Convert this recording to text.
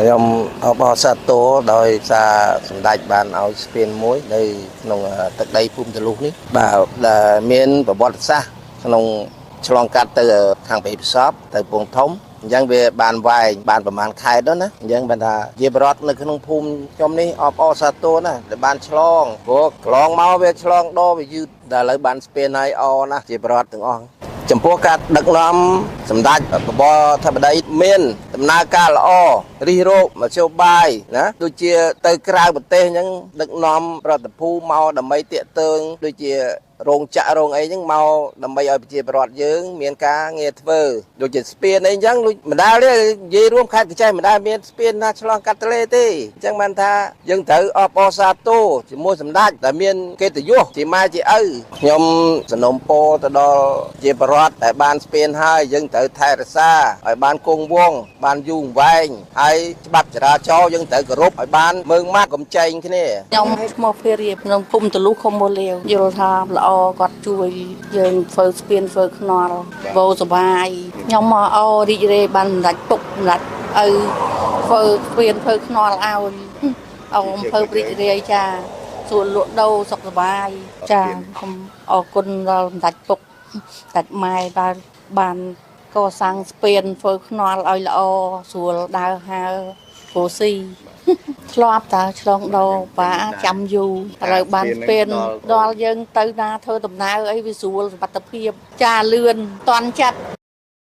ខ្ញុំអបអរសាទរដោយសារសម្ដេចបានឲ្យស្ពានមួយនៅក្នុងទឹកដីភូមិទលុះនេះបាទដែលមានប្រវត្តិសាស្ត្រក្នុងឆ្លងកាត់ទៅខាងព្រៃពិសពទៅពងធំអញ្ចឹងវាបានវែងបានប្រហែលខែទៅណាអញ្ចឹងបានថាជាបរដ្ឋនៅក្នុងភូមិខ្ញុំនេះអបអរសាទរណាដែលបានឆ្លងព្រោះកន្លងមកវាឆ្លងដវាយឺតតែឥឡូវបានស្ពានហើយអរណាស់ជាបរដ្ឋទាំងអស់ចំពោះការដឹកនាំសម្ដេចបបរធិបតីមានដំណើរការល្អរិះរោបមធ្យោបាយណាដូចជាទៅក្រៅប្រទេសអញ្ចឹងដឹកនាំរដ្ឋភូមិមកដើម្បីតាក់ទងដូចជារោងចក្ររោងអីហ្នឹងមកដើម្បីឲ្យប្រជាពលរដ្ឋយើងមានការងារធ្វើដូចជាស្ពានអីអញ្ចឹងមិនដែលទេនិយាយរួមខេត្តកញ្ចេះមិនដែលមានស្ពានណាឆ្លងកាត់ទន្លេទេអញ្ចឹងបានថាយើងត្រូវអបអរសាទរជាមួយសម្ដេចដែលមានកិត្តិយសជាម៉ែជាឪខ្ញុំសនំពរទៅដល់ជាពលរដ្ឋដែលបានស្ពានហើយយើងត្រូវថែរក្សាឲ្យបានគង់វង្សបានយូរអង្វែងហើយច្បាប់ចរាចរណ៍យើងត្រូវគោរពឲ្យបានមើងម៉ាត់កុំចែងគ្នាខ្ញុំឈ្មោះភារីក្នុងភូមិទលុះខុំមូលាវយល់ថាល្អគាត់ជួយយើងធ្វើស្ពានធ្វើខ្នល់បោសបាយខ្ញុំមកអរីករាយបានសម្ដេចពុកសម្ដេចឪធ្វើស្ពានធ្វើខ្នល់ឲ្យអង្គធ្វើរីករាយចាសួរលក់ដូរសុខសប្បាយចាខ្ញុំអរគុណដល់សម្ដេចពុកសម្ដេចម៉ែដែលបានកសាងស្ពានធ្វើខ្នល់ឲ្យល្អស្រួលដើរហើរព្រោះស៊ីឆ្លាប់តើឆ្លងដោបាចាំយូរឥឡូវបានស្ពានដល់យើងទៅណាធ្វើដំណើរអីវាស្រួលសុវត្ថិភាពចាលឿនតន់ចិត្ត